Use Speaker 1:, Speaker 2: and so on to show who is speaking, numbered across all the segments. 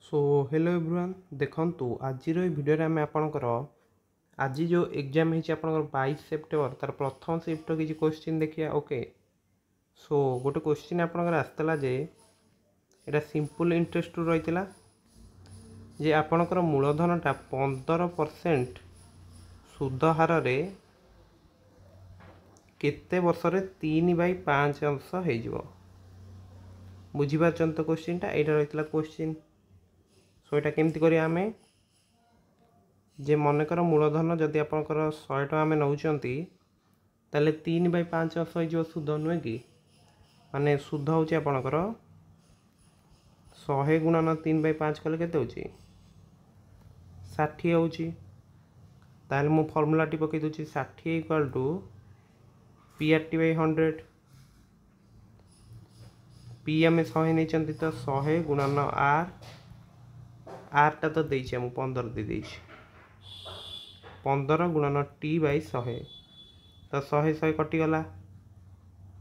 Speaker 1: So hello everyone देखंतु आज video आम आपणकर आज जो एग्जाम है आपंकर 22 सेप्टेम्बर तार प्रथम शिफ्ट किसी क्वेश्चन देखिए ओके। सो गोटे क्वेश्चन आपंकर आसला जे एटा सिंपल इंटरेस्ट रही जे आपणकर मूलधनटा 15% सुध हार केते वर्ष 3/5 अंश हो बुझीपार तो क्वेश्चनटा यहाँ रही क्वेश्चन। सो यहाँ केमती करिया आमे जे मनकर मूलधन जदि आपंकर 100 टका आम नौकरी ताले 3/5 अंश हो सुध नुहे कि माने सुध हूँ आपणकर 100 गुणन 3/5 कले केते 60 होची। ताले मु फॉर्मूला टी पकई दूची 60 इक्वल टू PRT/100 P आम 100 नहीं तो 100 गुणन R टा तो देछि हम 15 दे देछि 15 गुणन T/100 तो 100 कटिगला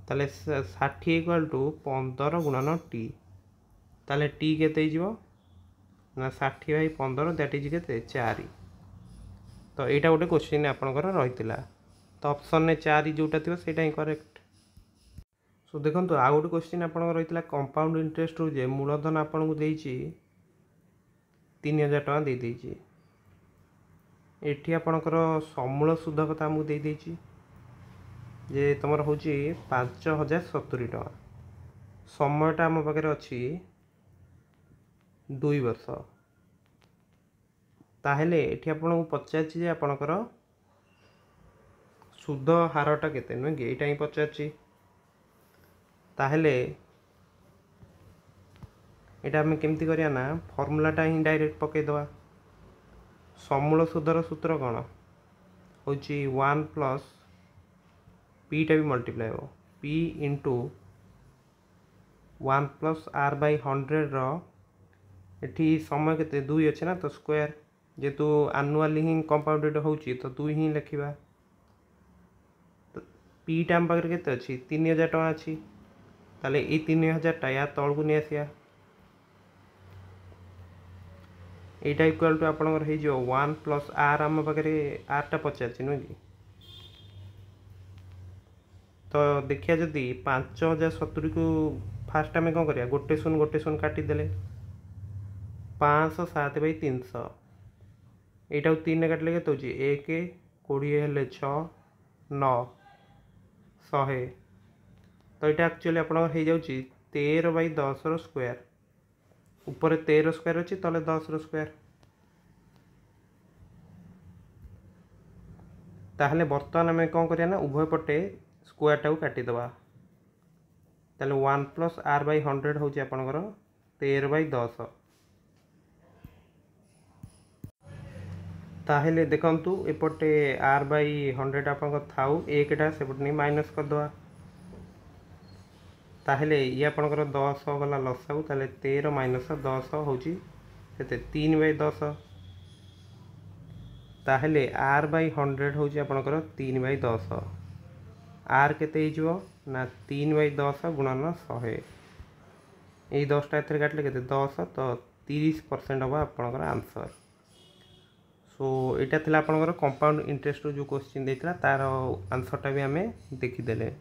Speaker 1: ताले 60 इक्वल टू 15 गुणन T ताले T केते हिजो ना 60/15 दैट इज केते 4। तो यहाँ गोटे क्वेश्चन आपंकर रही तो ऑप्शन ने 4 जोटा थी सेटा ही करेक्ट। सो देखो आउ गोटे क्वेश्चन आप रही कंपाउंड इंटरेस्ट जे मूलधन आपन को देछि 3000 टका दे देछि एठी आपनकर समूल सुध कथा हमको दे देछि जे तुमर होची 5070 टका समयटा आम पाखे अच्छी 2 वर्ष ताहेले एठी आपन को पचारछि जे आपनकर सुध हारटा केते नुहे कि एटा ही पचारछि ताहेले एटा आम केमती करिया ना फॉर्मूलाटा ही डायरेक्ट पकई दवा समूल सुधर सूत्र कौन हूँ 1 प्लस P टा भी मल्टीप्लाई हो P इंटू 1 प्लस R/100 एठी समय केते 2 अच्छे ना तो स्क्वायर जेतु आनुआली ही कंपाउंडेड होची तो 2 ही लिखा तो P टा हम पाखे केते अच्छी 3000 टका अच्छी ताले ये 3000 टा या तल को नहीं आसिया यहाँ इक्वाल टू आपंकर हो 1 प्लस R आम पाखे R टा पचार नुहे कि तो देखिए जदि 5070 को फास्ट आम कौन करिया गोटे शून काटिदेले 507/300 यहाँ 3 काटिले के 1 20 हेले 6 9 100 तो यहाँ एक्चुअली आप हो जाऊँगी 13/10 स्क्वायर ऊपर 13 स्क्वायर अच्छी तले 10 स्क्वायर ताहले बर्तमान आम कौन करिया ना उभय पटे स्क्वायर टाକୁ काटिदेवा ताले 1 प्लस R/100 हूँ आपंकर 13/10 ताहले देखंतु एपटे R/100 आपंकर थाउ एकटा सेपटे नहीं माइनस करदे ताहले ये आपंकर 10 गला लसाऊ ताहले 13 माइनस 10 हूँ 3/10 ताहले R/100 हूँ आपंकर 3/10 R केते हो ना 3/10 गुणन 100 यही 10टा एथरे काटले केते 10 तो 30% हम आपंकर आंसर। सो यहाँ थी आपंकर कंपाउंड इंटरेस्ट जो क्वेश्चन देता तार आंसरटा भी आम देखीदे।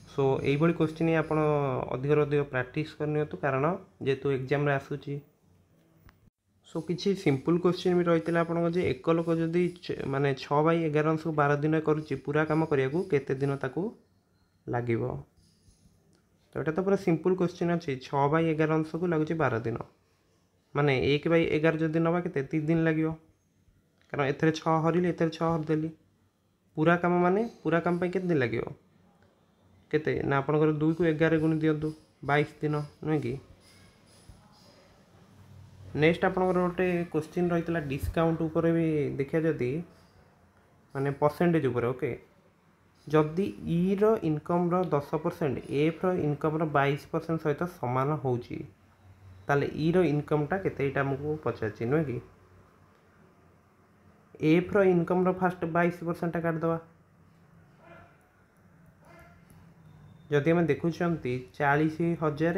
Speaker 1: सो यही क्वेश्चन ही आप अधिक प्रैक्टिस करनी कारण जेहेतु एग्जाम आसूची। सो किसी सिंपल क्वेश्चन भी रही है एक लोक जदि माने 6/11 अंश को 12 दिन करुच्ची पूरा काम करने को केते दिन ताकू लगे तो यहाँ तो पूरा सिंपल क्वेश्चन अच्छी 6/11 अंश को लगुच 12 दिन माने 1/11 जदि नवा के 3 दिन लगे कारण एथरे 6 हरिले एथरे 6 हरदेली पूरा काम माने पूरा काम केते दिन लगे केते ना आपनकर 2 को 11 गुणी दियंतु 22 दिन नुहे कि। नेक्स्ट आपनकर गोटे क्वेश्चन रही डिस्काउंट उपर भी देखिए जदि माने परसेंटेज उपर ओके जदि ई रो इनकम रो 10% एफ रो इनकम रो 22% सहित समान होची ताले ई रो इनकम टा केते एटा हमको पचारछि नुहे कि एफ रो इनकम रो फास्ट 22% काट दवा जदि आम देखुं 40,000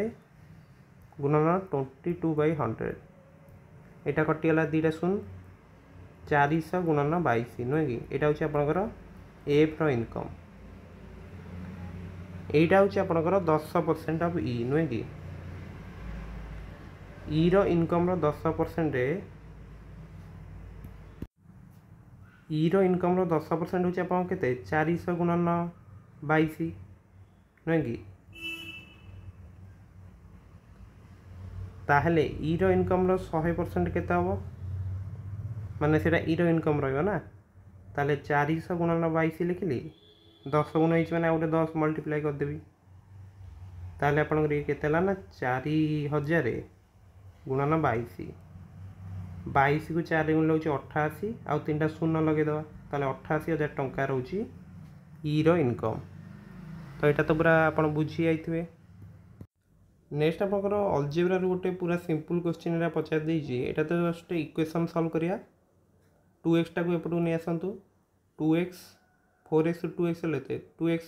Speaker 1: गुणन 22/100 एटा कटिगला दुईटा शून 400 गुणन 22 नुहे कि यहाँ हूँ आपंकर एफ इनकम यहाँ हूँ आपंकर 10% ऑफ ई नुहे कि ई रो इनकम रो 10% ई रो इनकम रो 10% हूँ आप के 400 गुणन 22 नुहे कि ताहले ई रो इनकम रो 100% केते हबो माने सेटा ई रो इनकम रहइबो ना ताहले 400 गुणन 22 लिखिली 10 गुण होइछ माने आउटे 10 मल्टीप्लाई कर देबी ताहले आपन के केते ला ना 4000 गुणन 22 22 को 4 गुण लउची 88 आउ तीनटा शून्य लगे दवा ताहले 88,000 टंका रहउची ई रो इनकम तो एटा तो पूरा आपन बुझी जाइथिबे। नेक्स्ट आपनकर अलजेब्रा रो गोटे पूरा सिंपल क्वेश्चन रा पचार देइची एटा तो जस्ट इक्वेशन सॉल्व करिया 2x टाको एपटू नै आसंतु 2x 4x 2x लेते 2x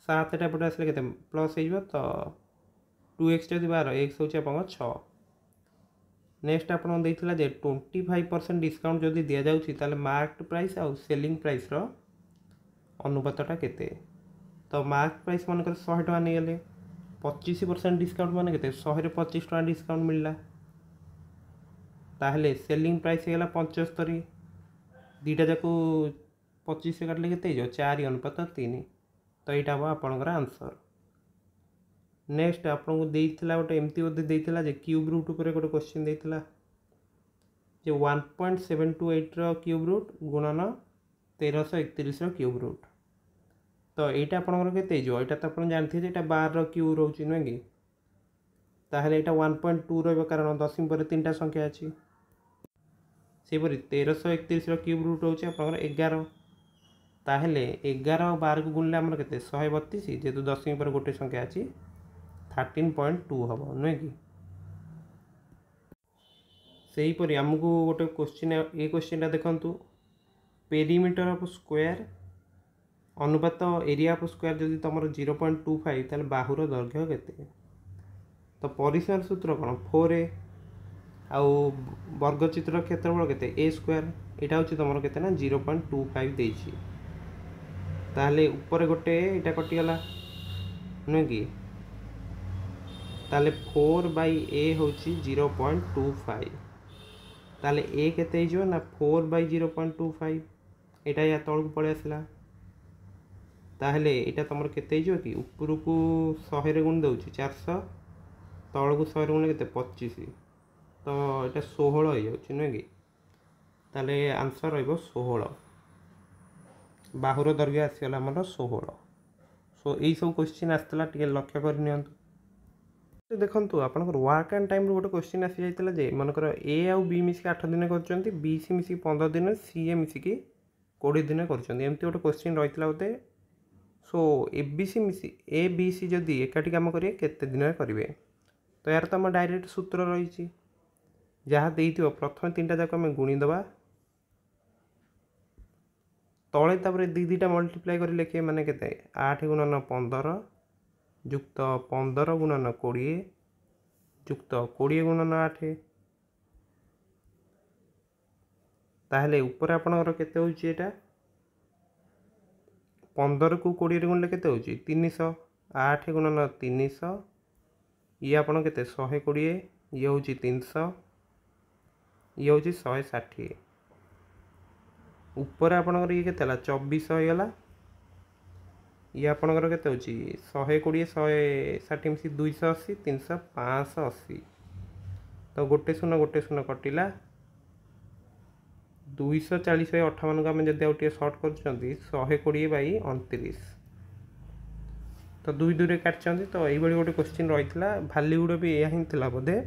Speaker 1: 7 टा एपटू आसले केते प्लस हे जबो तो 2x जदि 12 x होची आपन 6 नेक्स्ट आपन देइथिला जे 25% डिस्काउंट जदि दिया जाउची ताले मार्केट प्राइस आ सेलिंग प्राइस रो अनुपातटा केते तो मार्केट प्राइस मन कर 100 टका नै गेले 25% डिस्काउंट माने केते 100 रे 25 टका डिस्काउंट मिलला ताहले सेलिंग प्राइस हेला 75 दीटा जाको 25 से काटले केते जो 4:3 तो एटा बा आपनकर आंसर। नेक्स्ट आपन को देइथिला गोटे एमती ओदे देइथिला जे क्यूब रूट ऊपर गोटे क्वेश्चन देइथिला जे 1.728 रो क्यूब रूट गुणन 1331 रो क्यूब रूट तो एटा आपनकर केते जो एटा तो आपन जानथि जे एटा 12 रो क्यूब रहउची नै कि ताहले एटा 1.2 रहबो कारण दशम पर तीनटा संख्या अछि सेपरी 1331 रो क्यूब रूट होची आपनकर 11 ताहले 11 और 12 को गुणले हमर केते 132 जेतु दशम पर गोटे संख्या अछि 13.2 हबो नै कि सेही परी हमकु गोटे क्वेश्चन ए क्वेश्चन ता देखंतु पेरीमीटर ऑफ स्क्वायर अनुपात एरिया ऑफ स्क्वायर जदि तमर 0.25 ताले बाहुर दैर्घ्य केते तो परिसीमर सूत्र कोन 4a आउ वर्ग चित्र क्षेत्रफल केते a स्क्वायर एटा होची तमर केते ना 0.25 देइछि ताले ऊपर गोटे एटा कटि गला नै कि ताले 4/a होची 0.25 ताले a केते हिजो ना 4/0.25 एटा या तळ को पळे आसला ताहले एटा तमर केते हिजो कि ऊपर को 100 रे गुण दउची 400 तळ को 100 रे गुण केते 25 तो एटा 16 हे जाउची नै कि ताले आंसर रहइबो 16 बाहुर दैर्घ्य आसीला हमर 16 सो एई सब क्वेश्चन आस्तला टिके लक्ष्य कर नियंतु देखंतु आपनकर वर्क एंड टाइम रो गोटे क्वेश्चन आसी जाइतला जे मनकर ए आउ बी मिसी 8 दिन करचंती बी सी मिसी 15 दिन सी ए मिसी 20 दिन करचंती एमती गोटे क्वेश्चन रहितला होते सो ए बी सी मिसी ए बी सी जदि एकाठी काम करिए केते दिन करिवे तो यार तो हम डायरेक्ट सूत्र रही जहाँ देइथिबो प्रथम तीनटा जाक हम गुणी दबा तले तापर दीटा मल्टीप्लाई कर लिखे माने केते 8 गुणन 15 जुक्त 15 गुणन 20 जुक्त 20 गुणन 8 ताहले ऊपर आपनकर केते होची एटा 15 को 20 रे गुणले केते होची 300 8 गुणन 300 ये आपन केते 120 ये होची 300 ये होची 160 ऊपर आपनकर ये केतेला 2400 हो गला ये आपनकर केते होची 120 160 मिसी 280 300 580 तो गोटे शून्य कटिला 240/58 को आम जब आउटे सर्ट कर 120/29 तो 2 2 रे काटचंती तो एई बडी गोटे क्वेश्चन रहितला वैल्यू गुडे भी या हिं थिला बोधे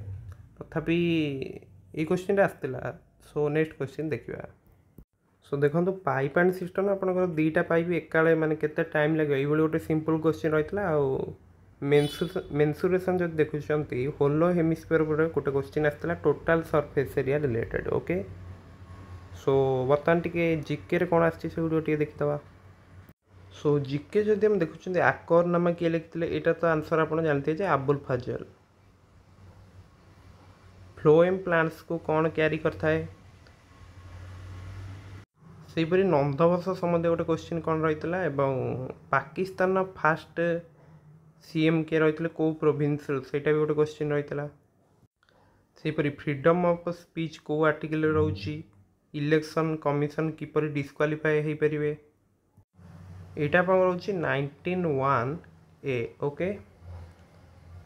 Speaker 1: तथापि ए क्वेश्चन आसतिला सो नेक्स्ट क्वेश्चन देखिबा सो देखो पाइप एंड सिस्टम आपनकर दीटा पाइप एकाले माने केते टाइम लगे एई बडी गोटे सिंपल क्वेश्चन रहितला आ मेंसुरेशन जब देखुचंती होलो हेमिस्फीयर पर गोटे क्वेश्चन आसतिला total surface area related okay so बर्तमान टिके जीके रे कोन आछि से वीडियो टिके देखितबा सो जीके जदि हम देखुचंती आकर नाम किए लिखितले एटा तो आंसर आपण जानते जे अबुल फजल फ्लोएम प्लांट्स को कौन क्यारी करथाए सेहीपरि नंदवंश सम्बन्धी गोटे क्वेश्चन कौन रही है पाकिस्तान फास्ट सीएम किए रही कौ प्रोविंस सेटा भी गोटे क्वेश्चन रही है सेहीपरि फ्रीडम ऑफ स्पीच कौ आर्टिकल रोची इलेक्शन कमिशन किपर डिस्क्वालीफाई हो पारे यहाँ आप रोचे 19(1)(a) ओके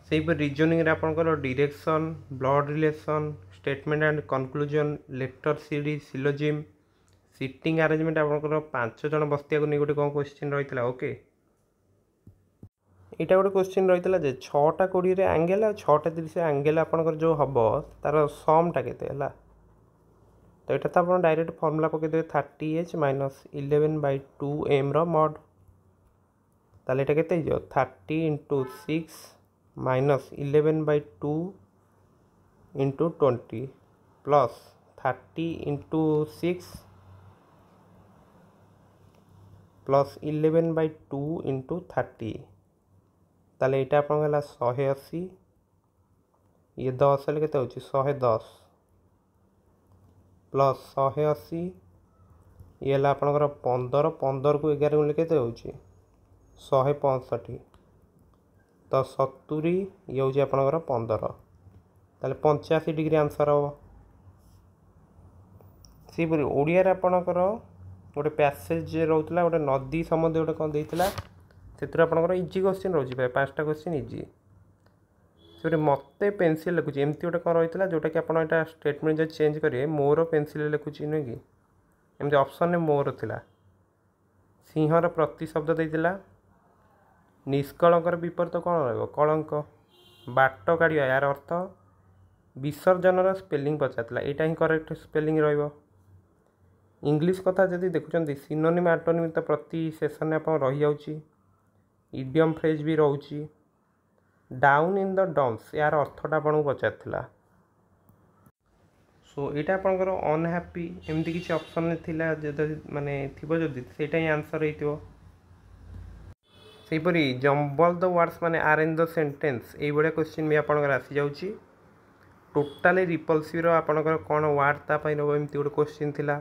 Speaker 1: सेहीपरि रिजनिंग आपंकर direction blood relation statement and conclusion letter series syllogism sitting arrangement आपंकर 5 जन बस्तिया को नहीं गोटे कौन क्वेश्चन रही है ओके यहाँ गोटे क्वेश्चन रही है 6टा 20 एंगेल और 6टा 30 एंगेल आपंकर जो हम तार समटा के तो यहाँ तो आप direct formula पकईदे 30h - 11/2m mod ताले ये के 30 × 6 - 11/2 × 20 प्लस 30 × 6 प्लस 11/2 × 30 ताले यहाँ आप 180 ये 10 हेल्ले के 110 प्लस 180 ये आपंकर 15 15 को 11 गुणिले के 165 तो 70 ये हूँ आपंकर 15 ताले 85 डिग्री आंसर हम सेपरी ओडिया आपंकर गोटे पैसेज रोला गोटे नदी सम्बन्धी गोटे कौन देता से आपंकर इजी क्वेश्चन रोचे 5टा क्वेश्चन इजी से मत पेनसिल लिखुची एमती गोटे कौन रही है जोटा कि आपटा स्टेटमेंट जो चेंज करेंगे मोर पेनसिल लिखुची नुह कि एमती ऑप्शन में मोर थिला सिंहर प्रतिशब्द देता निष्कलंकर विपरीत कौन रलंक बाट काढ़ा यार अर्थ विसर्जन स्पेलिंग पचार यहाँ ही करेक्ट स्पेलिंग इंग्लिश कथा जब देखुं सिनोनिम आंटोनिम तो प्रति सेसन आप रही जाऊँगी इडियम फ्रेज भी रोचे डाउन इन द डम्स यार अर्थटा आपको पचार सो यहाँ आपंकर अनहैप्पी एमती किसी ऑप्शन थिला माने थिबो जदि सेटा ही आंसर होइतिबो सेहीपरि जम्बल द वर्ड्स माने आर इन द सेंटेंस ये भाया क्वेश्चन भी आपंकर आसी जाउची टोटाली रिपल्सिव आपंकर कौन वार्ड तापाई नब एमती गोटे क्वेश्चन थिला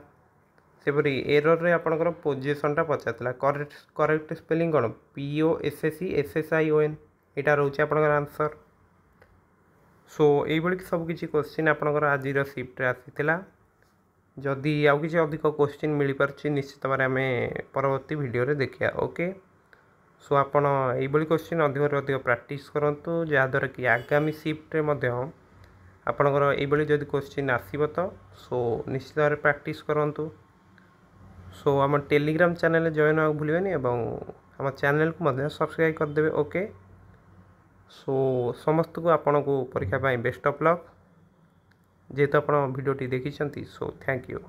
Speaker 1: सेपरि एरर रे आपंकर पोजिशनटा पचार करेक्ट स्पेलिंग कौन POSSESSION यहाँ रोचे आपंकर आंसर सो ये सब किसी क्वेश्चन आपंकर आज शिफ्ट आसीला जदि आउ किसी अधिक क्वेश्चन मिल पार्ची निश्चित भाव आम परवर्ती वीडियो रे देखिया ओके सो आपड़ ये क्वेश्चन अधिक अधिक प्रैक्टिस करूँ जहाँद्वारा कि आगामी शिफ्ट आपंकर ये जदि क्वेश्चन आसो तो सो निश्चित भाव प्रैक्टिस करूँ सो आम टेलीग्राम चैनल जॉइन होगा भूलें आम चैनल को सब्सक्राइब करदे ओके सो समस्त को आपण को परीक्षा बेस्ट ऑफ लक जेहेतु आप वीडियोटी देखी सो थैंक यू।